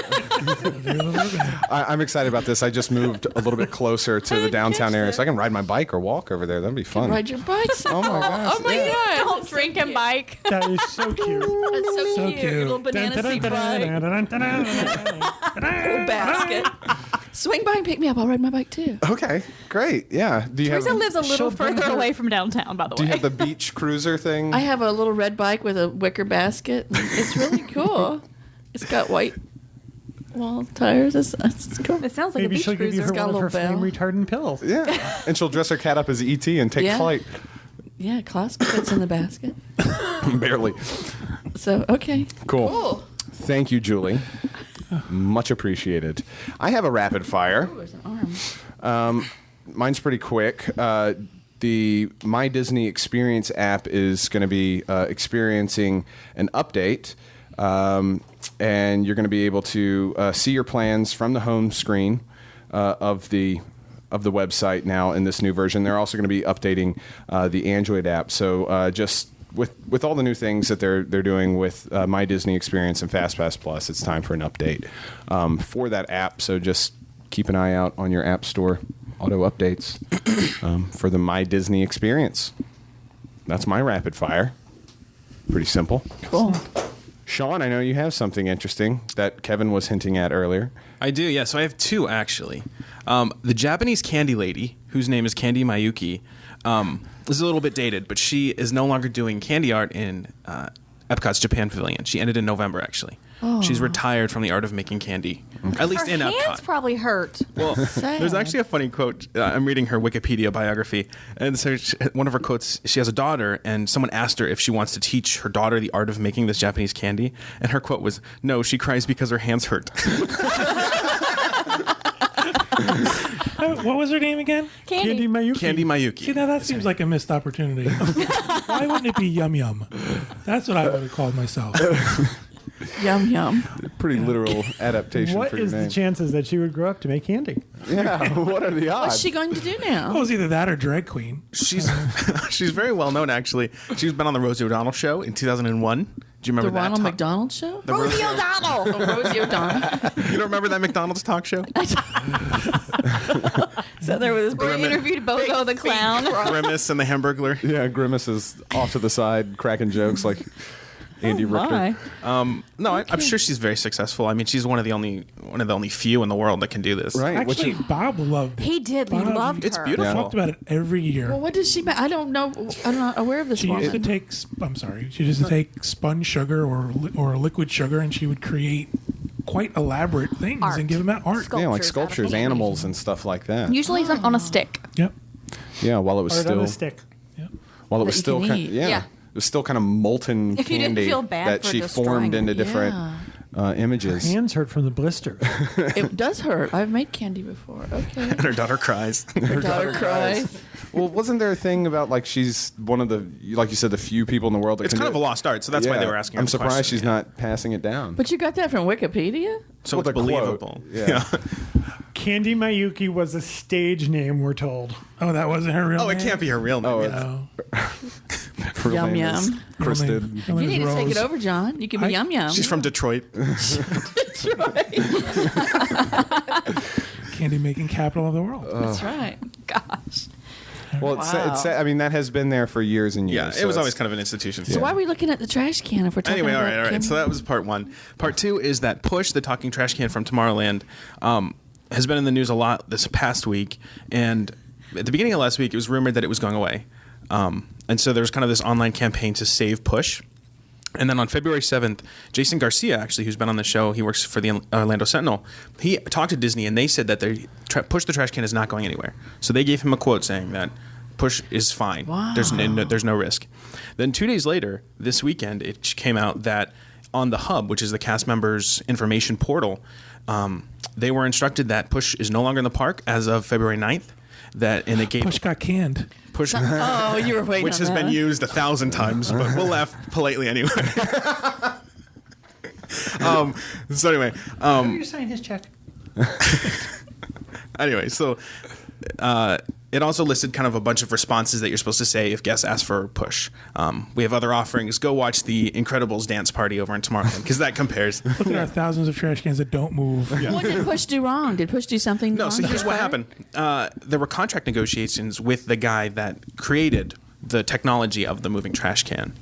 I'm excited about this. I just moved a little bit closer to the downtown area, so I can ride my bike or walk over there. That'd be fun. Ride your bicycle. Oh my gosh. Oh my god. Don't drink and bike. That is so cute. That's so, So cute. Your little cute. banana seat bike. Little basket. Swing by and pick me up. I'll ride my bike too. Okay, great. Yeah. Do you Teresa have lives a little further away from downtown, by the Do way. you have the beach cruiser thing? I have a little red bike with a wicker basket. It's really cool. It's got white wall tires. It's cool. It sounds like Maybe a beach she'll give you cruiser. her got one a of her little flame bell. retardant pills. Yeah, and she'll dress her cat up as E.T. and take Yeah. flight. Yeah, Klaus fits in the basket. Barely. So, okay. Cool. Thank you, Julie. Much appreciated. I have a rapid fire. There's an arm. Mine's pretty quick. The My Disney Experience app is going to be experiencing an update, and you're going to be able to see your plans from the home screen of the website now in this new version. They're also going to be updating the Android app. So just with all the new things that they're doing with My Disney Experience and FastPass Plus, it's time for an update for that app. So just keep an eye out on your app store auto updates for the My Disney Experience. That's my rapid fire. Pretty simple. Cool. Sean, I know you have something interesting that Kevin was hinting at earlier. I do, yeah. So I have two, actually. The Japanese candy lady, whose name is Candy Mayuki, is a little bit dated, but she is no longer doing candy art in Epcot's Japan Pavilion. She ended in November, actually. She's retired from the art of making candy, at least Her in hands Epcot. probably hurt. Well, Sad. there's actually a funny quote. I'm reading her Wikipedia biography, and so one of her quotes, she has a daughter, and someone asked her if she wants to teach her daughter the art of making this Japanese candy, and her quote was, "No, she cries because her hands hurt." What was her name again? Candy Mayuki. Candy See, Mayuki. now that seems like a missed opportunity. Why wouldn't it be Yum Yum? That's what I would have called myself. Yum, yum. Pretty literal adaptation What for your is name. the chances that she would grow up to make candy? Yeah, what are the odds? What's she going to do now? Well, it was either that or drag queen. She's she's very well known, actually. She's been on the Rosie O'Donnell show in 2001. Do you remember The that? Ronald McDonald Show? The Rosie O'Donnell. Oh, Rosie O'Donnell. You don't remember that McDonald's talk show? Sat there with his We interviewed Bozo the Clown. Grimace and the Hamburglar. Yeah, Grimace is off to the side, cracking jokes like Andy Richter. No, I'm sure she's very successful. I mean, she's one of the only few in the world that can do this. Right. Actually, Bob loved it. He did. He Bob, loved her. It's beautiful. Talked about it every year. Well, what does she make? I don't know. I'm not aware of this She used to woman. take. I'm sorry. She used to take spun sugar or liquid sugar, and she would create quite elaborate things Art. and give them out art. Yeah, like Sculptures sculptures, out of animals, and stuff like that. Usually on a stick. Yep. Yeah, while it was Art on still a stick. Yep. while it That was you still can kind eat. yeah, Yeah. it was still kind of molten If you didn't candy feel bad that for she destroying formed it. into different images. Hands hurt from the blister. It does hurt. I've made candy before. Okay. And her daughter cries. Her daughter cries. Well, wasn't there a thing about like she's one of the, like you said, the few people in the world that It's can kind do of a it? lost art, so that's why they were asking her I'm the surprised question, she's yeah. not passing it down. But you got that from Wikipedia? So Well, it's the quote, believable. yeah. Candy Mayuki was a stage name, we're told. Oh, that wasn't her real Oh, name? it can't be her real name. Oh, yeah. Her Yum, name is yum. Kristen. You need to take it over, John. You can be yum yum. She's from Detroit. That's right. Candy making capital of the world. That's right. Gosh. Well, it's I mean, that has been there for years and Yeah, years. it was so always it's- kind of an institution. So why are we looking at the trash can if we're talking Anyway, all about right. So that was part one. Part two is that Push, the talking trash can from Tomorrowland, has been in the news a lot this past week. And at the beginning of last week, it was rumored that it was going away. And so there was kind of this online campaign to save Push. And then on February 7th, Jason Garcia, actually, who's been on the show, he works for the Orlando Sentinel, he talked to Disney, and they said that Push the Trash Can is not going anywhere. So they gave him a quote saying that Push is fine. Wow. There's no risk. Then 2 days later, this weekend, it came out that on the Hub, which is the cast members' information portal, they were instructed that Push is no longer in the park as of February 9th. And they gave Push got canned. Push, Oh, you were waiting which on has that. been used 1,000 times, but we'll laugh politely anyway. So anyway, You sign his check. so it also listed kind of a bunch of responses that you're supposed to say if guests ask for Push. We have other offerings. Go watch the Incredibles dance party over in Tomorrowland because that compares. Look at our thousands of trash cans that don't move. What did Push do wrong? Did Push do something No, wrong? so here's what happened. There were contract negotiations with the guy that created the technology of the moving trash can.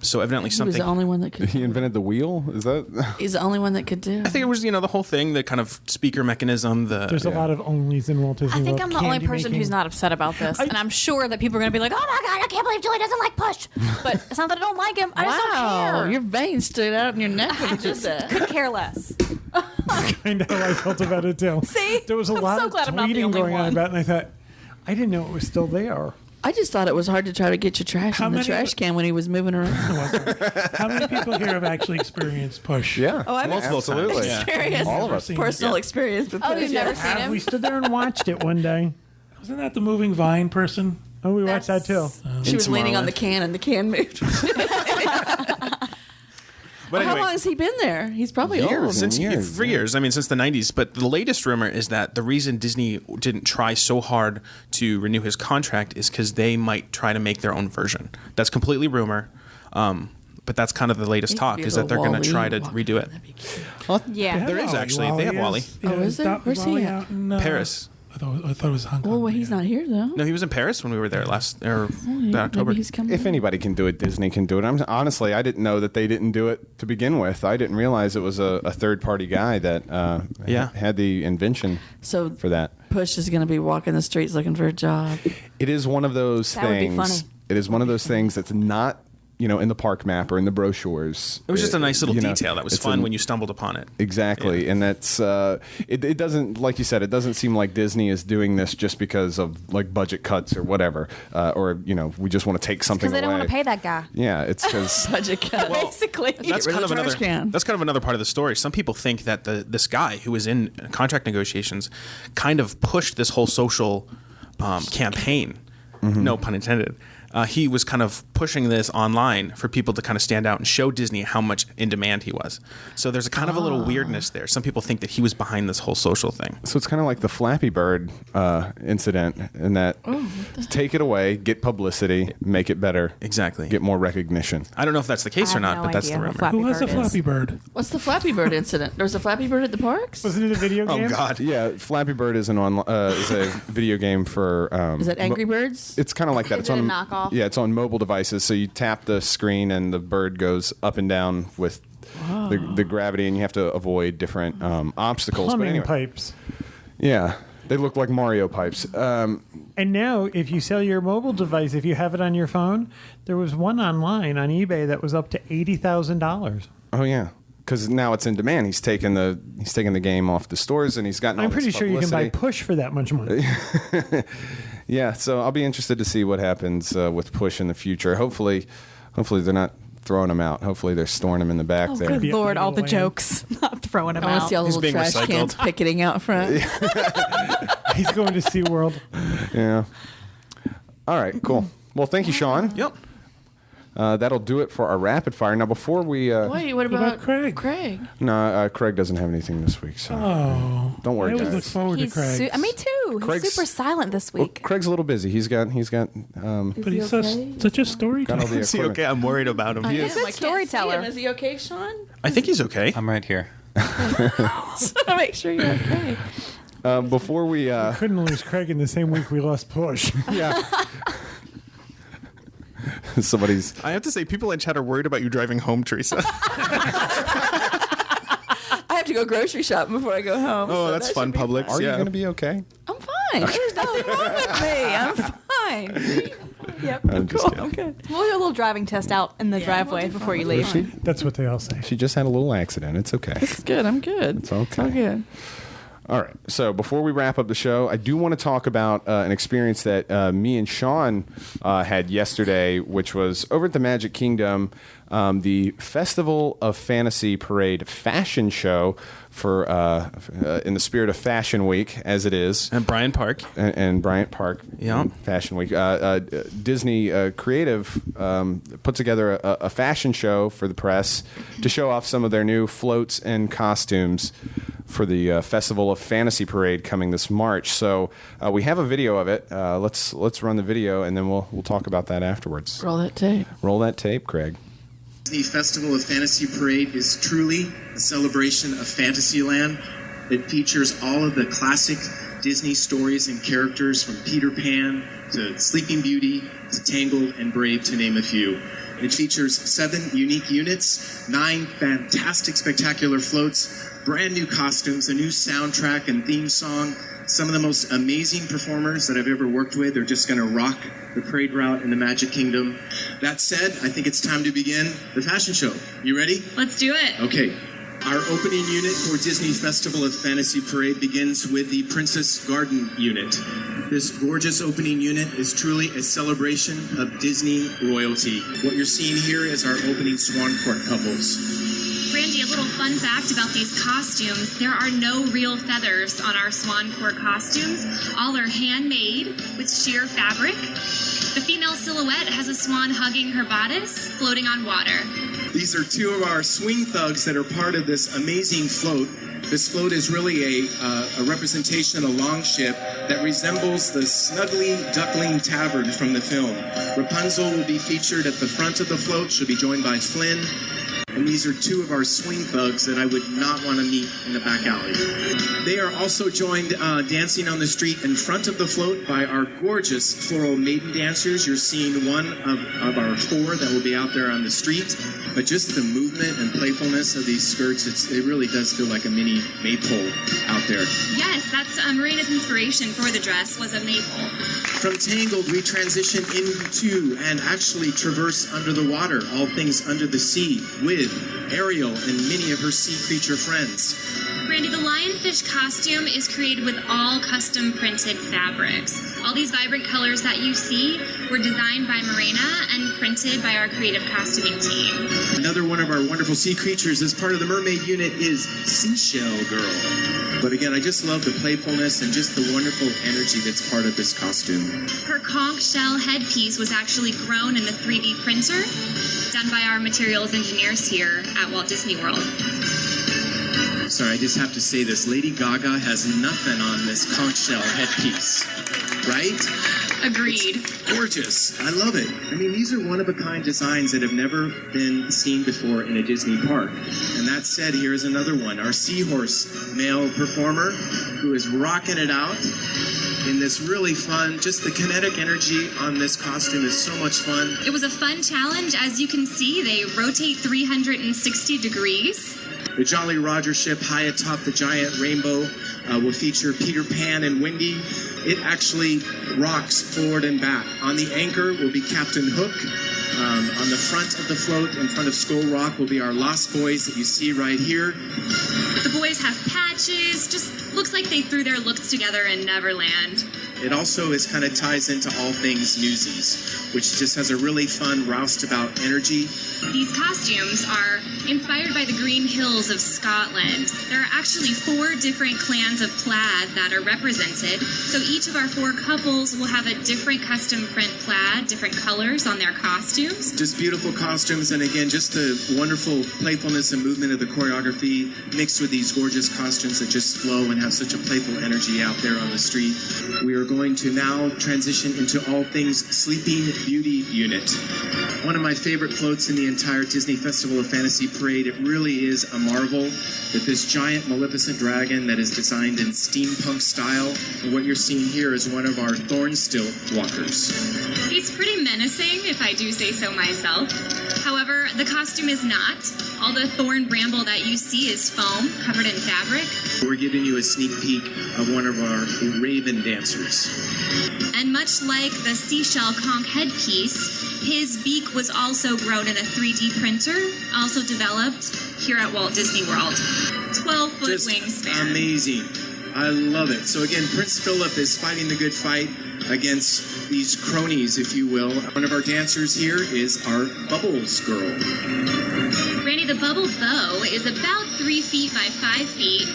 So evidently He was something. the only one that could. He invented the wheel. Is that? He's the only one that could do. I think it was the whole thing, the kind of speaker mechanism. There's a lot of onlys in Walt Disney I think World. I'm the only Candy person making. who's not upset about this, and I'm sure that people are going to be like, "Oh my god, I can't believe Julie doesn't like Push." But it's not that I don't like him. I just don't Wow, care. your veins stood out in your neck when I you did just that. could care less. Kind of how I felt about it too. See? There was a I'm lot so of glad I'm not the tweeting only going on one. about it, and I thought, I didn't know it was still there. I just thought it was hard to try to get your trash How in the many- trash can when he was moving around. How many people here have actually experienced Push? Yeah. Oh, I've Multiple absolutely. times, yeah. Experience. All of us. Personal experience with Oh, Push. you've never seen him? We stood there and watched it one day. Wasn't that the moving vine person? Oh, we watched that too. She was leaning on the Tomorrowland. can, and the can moved. But How anyway, long has he been there? He's probably Years. old. since Years, for years. I mean, since the 90s. But the latest rumor is that the reason Disney didn't try so hard to renew his contract is because they might try to make their own version. That's completely rumor. But that's kind of the latest Needs to talk be a is that they're little going to Wall-E try to walking. redo it. That'd be cute. Yeah. There is actually. They have Wall-E. Oh, is there? Where's he at? Out in, Paris. I thought it was Hong Kong. Well, he's not here though. No, he was in Paris when we were there last Maybe October. he's coming. If anybody can do it, Disney can do it. Honestly, I didn't know that they didn't do it to begin with. I didn't realize it was a third-party guy that had the invention So for that. Push is going to be walking the streets looking for a job. It is one of those That would be things. funny. It is one of those things that's not, in the park map or in the brochures. It was just a nice little you know, detail that was it's fun a- when you stumbled upon it. Exactly, Yeah. and that's it doesn't, like you said, it doesn't seem like Disney is doing this just because of like budget cuts or whatever, or we just want to take something Because they away. don't want to pay that guy. Yeah, it's because Budget cut. Basically. That's rid kind of of the another. trash can. That's kind of another part of the story. Some people think that this guy who was in contract negotiations kind of pushed this whole social campaign. No pun intended. He was kind of pushing this online for people to kind of stand out and show Disney how much in demand he was. So there's a kind of a little weirdness there. Some people think that he was behind this whole social thing. so it's kind of like the Flappy Bird incident, in that take it away, get publicity, make it better, Exactly. get more recognition. I don't know if that's the case I or have not, no but that's idea the what rumor. Flappy Who has a Bird is. Flappy Bird? What's the Flappy Bird incident? There was a Flappy Bird at the parks? Wasn't it a video game? Oh God. Yeah, Flappy Bird is is a video game for. Is that Angry Birds? It's kind of like that. Is It's it a on knockoff? off. Yeah, it's on mobile devices. So you tap the screen and the bird goes up and down with the gravity, and you have to avoid different obstacles. Plumbing but anyway, pipes. yeah, they look like Mario pipes. And now, if you sell your mobile device, if you have it on your phone, there was one online on eBay that was up to $80,000. Oh yeah, because now it's in demand. He's taken the game off the stores, and he's gotten. I'm all pretty this sure you can buy publicity. Push for that much money. Yeah, so I'll be interested to see what happens with Push in the future. Hopefully they're not throwing them out. Hopefully they're storing them in the back there. Good Be a Lord, all the land. jokes. Not throwing them I want to out. see all the He's little being trash cans recycled. picketing out front. He's going to SeaWorld. Yeah. All right, cool. Well, thank you, Sean. Yep. That'll do it for our rapid fire. Now, before we... Wait, what about Craig? Craig. No, Craig doesn't have anything this week, so don't I worry, always look guys. forward to He's Craig. me too. Craig's- He's super silent this Well, week. Craig's a little busy. He's got But he's such a got all storyteller. the Is he equipment. okay? I'm worried about him. I am. good I can't storyteller. see him. Is he okay, Sean? I think he's okay. I'm right here. Just want to make sure you're okay. Before we... Couldn't lose Craig in the same week we lost Push. yeah. Somebody's... I have to say, people in chat are worried about you driving home, Teresa. I have to go grocery shopping before I go home. Oh, so that's that fun, should be Publix. Are you yeah. going to be okay? I'm fine. There's nothing wrong with me. I'm fine. See? Yep. I'm just cool. kidding. I'm good. We'll do a little driving test out in the driveway we'll do before you fine. leave. That's what they all say. She just had a little accident. It's okay. It's good. I'm good. It's okay. All good. All right. So before we wrap up the show, I do want to talk about an experience that me and Sean had yesterday, which was over at the Magic Kingdom, the Festival of Fantasy Parade fashion show for in the spirit of Fashion Week, as it is. And Bryant Park. And Bryant Park Yeah. Fashion Week. Disney Creative put together a fashion show for the press to show off some of their new floats and costumes for the Festival of Fantasy Parade coming this March. So we have a video of it. Let's run the video, and then we'll talk about that afterwards. Roll that tape. Roll that tape, Craig. The Festival of Fantasy Parade is truly a celebration of Fantasyland. It features all of the classic Disney stories and characters from Peter Pan to Sleeping Beauty to Tangled and Brave, to name a few. It features 7 unique units, 9 fantastic, spectacular floats, brand new costumes, a new soundtrack and theme song, some of the most amazing performers that I've ever worked with. They're just going to rock the parade route in the Magic Kingdom. That said, I think it's time to begin the fashion show. You ready? Let's do it. Okay. Our opening unit for Disney Festival of Fantasy Parade begins with the Princess Garden unit. This gorgeous opening unit is truly a celebration of Disney royalty. What you're seeing here is our opening Swan Court couples. Brandy, a little fun fact about these costumes. There are no real feathers on our Swan Court costumes. All are handmade with sheer fabric. The female silhouette has a swan hugging her bodice, floating on water. These are 2 of our swing thugs that are part of this amazing float. This float is really a representation, a longship that resembles the Snuggly Duckling Tavern from the film. Rapunzel will be featured at the front of the float. She'll be joined by Flynn. And these are 2 of our swing thugs that I would not want to meet in the back alley. They are also joined dancing on the street in front of the float by our gorgeous floral maiden dancers. You're seeing one of our 4 that will be out there on the street. But just the movement and playfulness of these skirts, it really does feel like a mini maypole out there. Yes, that's Marina's inspiration for the dress was a maypole. From Tangled, we transition into and actually traverse under the water, all things under the sea, with Ariel and many of her sea creature friends. Brandy, the lionfish costume is created with all custom printed fabrics. All these vibrant colors that you see were designed by Marina and printed by our creative costuming team. Another one of our wonderful sea creatures as part of the mermaid unit is Seashell Girl. But again, I just love the playfulness and just the wonderful energy that's part of this costume. Her conch shell headpiece was actually grown in a 3D printer, done by our materials engineers here at Walt Disney World. Sorry, I just have to say this. Lady Gaga has nothing on this conch shell headpiece, right? Agreed. It's gorgeous. I love it. I mean, these are one-of-a-kind designs that have never been seen before in a Disney park. And that said, here is another one. Our seahorse male performer who is rocking it out. in this really fun, just the kinetic energy on this costume is so much fun. It was a fun challenge. As you can see, they rotate 360 degrees. The Jolly Roger ship high atop the giant rainbow will feature Peter Pan and Wendy. It actually rocks forward and back. On the anchor will be Captain Hook. On the front of the float, in front of Skull Rock, will be our Lost Boys that you see right here. The boys have patches. Just looks like they threw their looks together in Neverland. It also kind of ties into all things Newsies, which just has a really fun, roustabout energy. These costumes are inspired by the green hills of Scotland. There are actually 4 different clans of plaid that are represented. So each of our 4 couples will have a different custom print plaid, different colors on their costumes. Just beautiful costumes, and again, just the wonderful playfulness and movement of the choreography mixed with these gorgeous costumes that just flow and have such a playful energy out there on the street. We are going to now transition into all things Sleeping Beauty Unit. One of my favorite floats in the entire Disney Festival of Fantasy Parade. It really is a marvel that this giant maleficent dragon that is designed in steampunk style, and what you're seeing here is one of our Thornstilt walkers. He's pretty menacing, if I do say so myself. However, the costume is not. All the thorn bramble that you see is foam, covered in fabric. We're giving you a sneak peek of one of our raven dancers. And much like the seashell conch headpiece, his beak was also grown in a 3D printer, also developed here at Walt Disney World. 12-foot Just wingspan. amazing. I love it. So again, Prince Philip is fighting the good fight against these cronies, if you will. One of our dancers here is our Bubbles girl. Randy, the bubble bow is about 3 feet by 5 feet.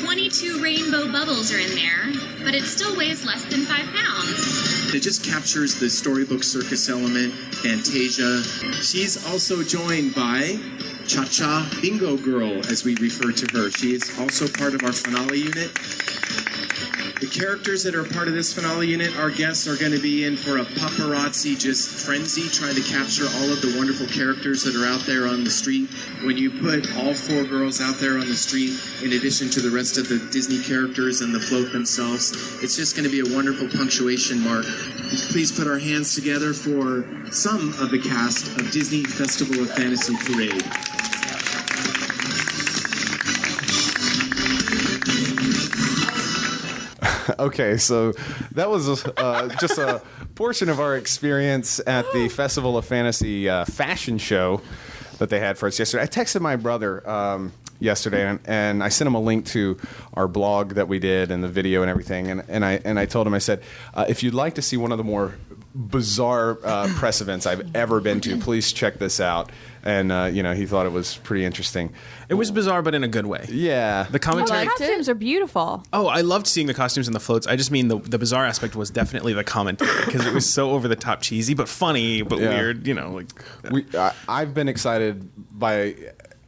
22 rainbow bubbles are in there, but it still weighs less than 5 pounds. It just captures the storybook circus element, Fantasia. She's also joined by Cha-Cha Bingo Girl, as we refer to her. She is also part of our finale unit. The characters that are part of this finale unit, our guests are going to be in for a paparazzi just frenzy, trying to capture all of the wonderful characters that are out there on the street. When you put all 4 girls out there on the street, in addition to the rest of the Disney characters and the float themselves, it's just going to be a wonderful punctuation mark. Please put our hands together for some of the cast of Disney Festival of Fantasy Parade. Okay, so that was just a portion of our experience at the Festival of Fantasy fashion show that they had for us yesterday. I texted my brother yesterday, and I sent him a link to our blog that we did and the video and everything. And I told him, I said, if you'd like to see one of the more bizarre press events I've ever been to, please check this out. And he thought it was pretty interesting. It was bizarre, but in a good way. Yeah. The commentary. The costumes are beautiful. Oh, I loved seeing the costumes and the floats. I just mean the bizarre aspect was definitely the commentary, because it was so over the top cheesy, but funny, but weird. I've been excited by.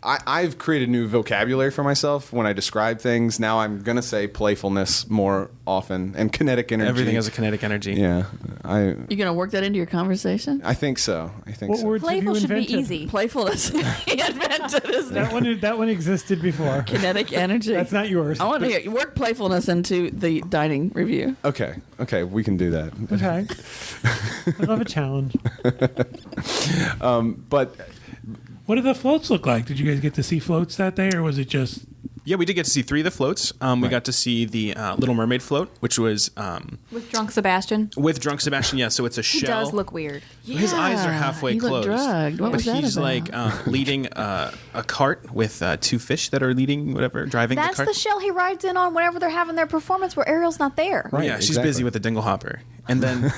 I've created new vocabulary for myself when I describe things. Now I'm going to say playfulness more often and kinetic energy. Everything has a kinetic energy. Yeah. You going to work that into your conversation? I think so. What words have you Playful should be invented? easy. Playfulness. He invented, isn't it? That one existed before. Kinetic energy. That's not yours. I want to hear work playfulness into the dining review. Okay, we can do that. Okay. I love a challenge. But What did the floats look like? Did you guys get to see floats that day, or was it just... Yeah, we did get to see 3 of the floats. We got to see the Little Mermaid float, which was With Drunk Sebastian. with Drunk Sebastian. Yeah, so it's a He shell. does look weird. His eyes are halfway he closed. looked drugged. What but was that he's about? like leading a cart with 2 fish that are leading driving That's the the cart. shell he rides in on whenever they're having their performance where Ariel's not there. Right, Yeah, she's exactly. busy with the dinglehopper. And then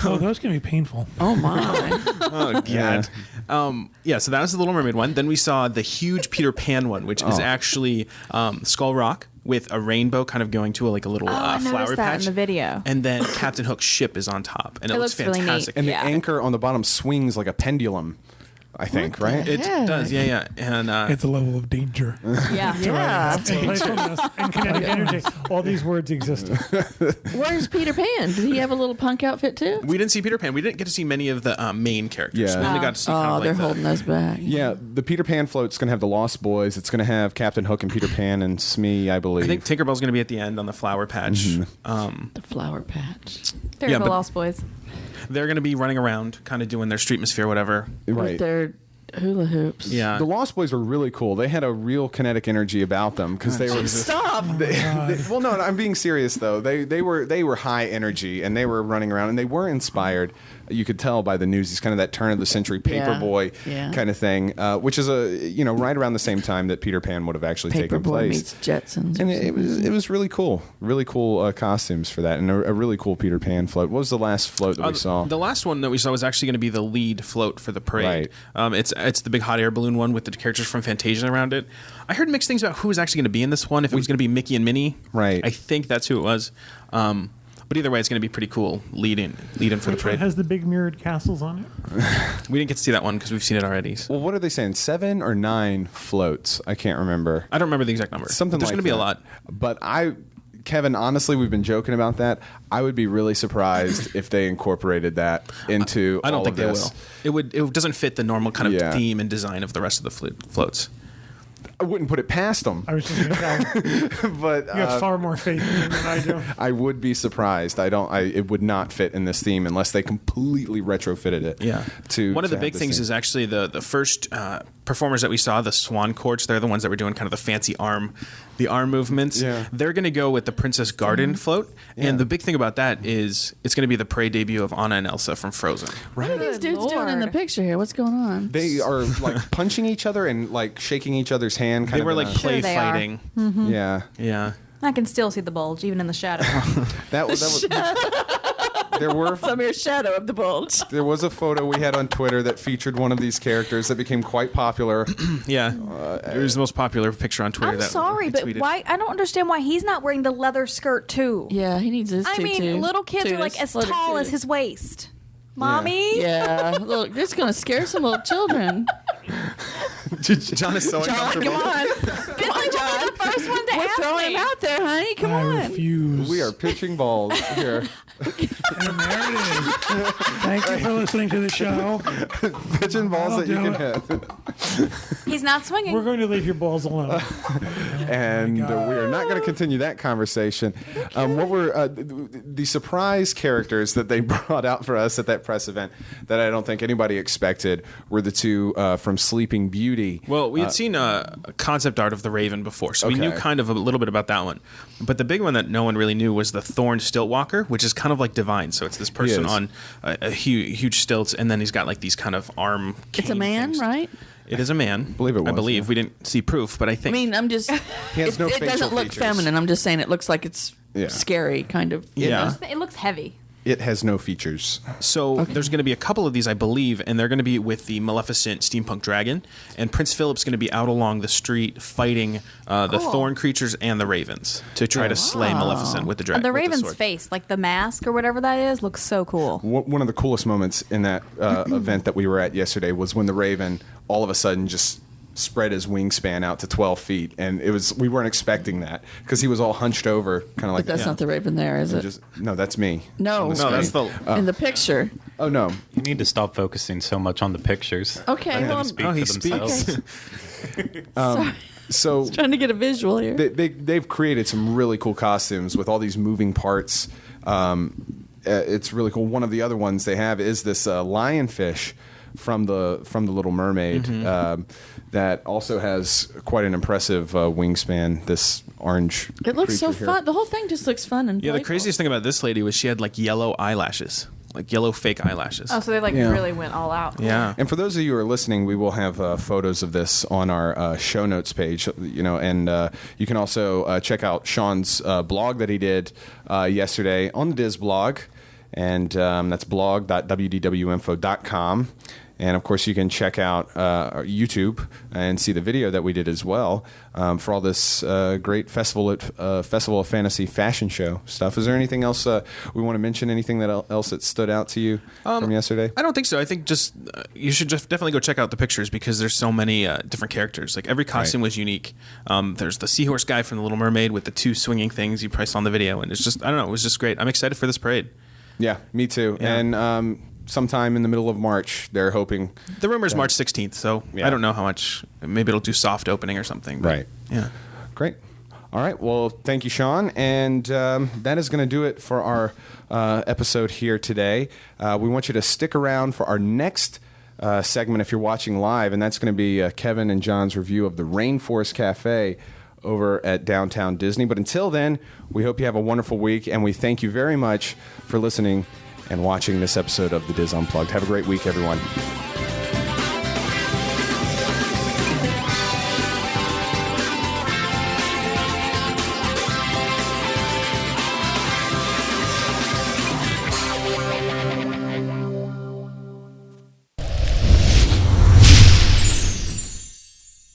Oh, those can be painful. Oh my! oh god. So that was the Little Mermaid one. Then we saw the huge Peter Pan one, which is actually Skull Rock with a rainbow kind of going to a little I flower noticed that patch. in the video. And then Captain Hook's ship is on top, and it looks looks really neat. fantastic. and Yeah. the anchor on the bottom swings like a pendulum. I think, right? It does, yeah. And It's a level of danger. Yeah. Yeah. And playfulness and kinetic energy. All these words exist. Where's Peter Pan? Did he have a little punk outfit too? we didn't see Peter Pan. We didn't get to see many of the main characters. Yeah. We only got to see kind Oh, of they're like holding those back. Yeah, the Peter Pan float's going to have the Lost Boys. It's going to have Captain Hook and Peter Pan and Smee, I believe. I think Tinkerbell's going to be at the end on the Flower Patch. The Flower Patch. They're Yeah, the but- Lost Boys. They're going to be running around, kind of doing their streetmosphere, whatever. With Right. their hula hoops. Yeah. The Lost Boys were really cool. They had a real kinetic energy about them because they were just. Stop. Well, no, I'm being serious though. They were high energy and they were running around and they were inspired. You could tell by the Newsies, kind of that turn of the century paperboy Yeah. kind of thing, which is right around the same time that Peter Pan would have actually taken Paperboy place. meets Jetsons. And it was really cool costumes for that, and a really cool Peter Pan float. What was the last float that we saw? The last one that we saw was actually going to be the lead float for the parade. It's the big hot air balloon one with the characters from Fantasia around it. I heard mixed things about who was actually going to be in this one. If it was going to be Mickey and Minnie, Right. I think that's who it was. But either way, it's going to be pretty cool. Lead in for the Which one parade. has the big mirrored castles on it? We didn't get to see that one because we've seen it already. Well, what are they saying? 7 or 9 floats? I can't remember. I don't remember the exact number. Something There's like going to be a that. lot. But Kevin, honestly, we've been joking about that. I would be really surprised if they incorporated that into. I don't all think of they this. will. It doesn't fit the normal kind of Yeah. theme and design of the rest of the floats. I wouldn't put it past them, I was just going to tell you. but You have far more faith in me than I do. I would be surprised. It would not fit in this theme unless they completely retrofitted it. Yeah. One of the big things is actually the first performers that we saw, the Swan Courts. They're the ones that were doing kind of the fancy arm movements. Yeah. They're going to go with the Princess Garden float. Yeah. And the big thing about that is it's going to be the parade debut of Anna and Elsa from Frozen. What are these dudes doing in the Lord. picture here? What's going on? They are like punching each other and like shaking each other's hand. Kind They of were in like a- play they are. fighting. yeah. Yeah. I can still see the bulge, even in the shadow. That was there were Some mere shadow of the bulge. there was a photo we had on Twitter that featured one of these characters that became quite popular. Yeah. It was the most popular picture on Twitter. I'm that sorry, we but tweeted. why? I don't understand why he's not wearing the leather skirt too. Yeah, he needs his I tutu. mean, little kids are like as Little tall as tutus. his waist. Mommy? Yeah, look, this is going to scare some little children. John is so John, uncomfortable. come on. Come on, John. The first one to We're ask throwing me. him out there, honey. Come I on. refuse. We are pitching balls here. And there it is. Thank you for listening to the show. Pitching balls that you can hit. He's not swinging. We're going to leave your balls alone. And we are not going to continue that conversation. What were the surprise characters that they brought out for us at that press event that I don't think anybody expected were the two from Sleeping Beauty. Well, we had seen a concept art of the Raven before, so we knew Okay. kind of a little bit about that one. But the big one that no one really knew was the Thorn Stiltwalker, which is kind of like Divine. So it's this person is. on a huge stilts, and then he's got like these kind of arm. It's a cane man, things. right? It is a man. Believe it was, I believe yeah. we didn't see proof, but I I think. mean, I'm just. He has no it facial doesn't look features. feminine. I'm just saying it looks like it's Yeah. scary, kind of. you Yeah. know? It looks heavy. It has no features. So there's going to be a couple of these, I believe, and they're going to be with the Maleficent steampunk dragon. And Prince Philip's going to be out along the street fighting the thorn creatures and the ravens to try to slay Maleficent with the dragon. The Raven's face, like the mask or whatever that is, looks so cool. One of the coolest moments in that event that we were at yesterday was when the Raven all of a sudden just spread his wingspan out to 12 feet, and we weren't expecting that because he was all hunched over, kind of like But that's not the Raven there, is it? no, that's me. No. on the No, that's screen. the. In the picture. Oh no, You need to stop focusing so much on the pictures. Okay, Let well, them speak Oh, he for themselves. sorry. so Trying to get a visual here. they've created some really cool costumes with all these moving parts. It's really cool. One of the other ones they have is this lionfish from the Little Mermaid that also has quite an impressive wingspan. This orange. It looks so creature here. fun. The whole thing just looks fun and Yeah, the playful. craziest thing about this lady was she had like yellow eyelashes, like yellow fake eyelashes. Oh, so they Yeah. really went all out. Yeah. And for those of you who are listening, we will have photos of this on our show notes page. And you can also check out Sean's blog that he did yesterday on the DIS blog, and that's blog.wdwinfo.com. And of course, you can check out our YouTube and see the video that we did as well for all this great Festival of Fantasy fashion show stuff. Is there anything else we want to mention? Anything else that stood out to you from yesterday? I don't think so. I think just you should just definitely go check out the pictures because there's so many different characters. Like every costume was unique. There's the seahorse guy from The Little Mermaid with the 2 swinging things you priced on the video, and it's just it was just great. I'm excited for this parade. Yeah, me too. Yeah. And sometime in the middle of March, they're hoping. The rumor is March 16th, so I don't know how much. Maybe it'll do soft opening or something. But, Right. Yeah. Great. All right. Well, thank you, Sean. And that is going to do it for our episode here today. We want you to stick around for our next segment if you're watching live, and that's going to be Kevin and John's review of the Rainforest Cafe over at Downtown Disney. But until then, we hope you have a wonderful week, and we thank you very much for listening and watching this episode of the DIS Unplugged. Have a great week, everyone.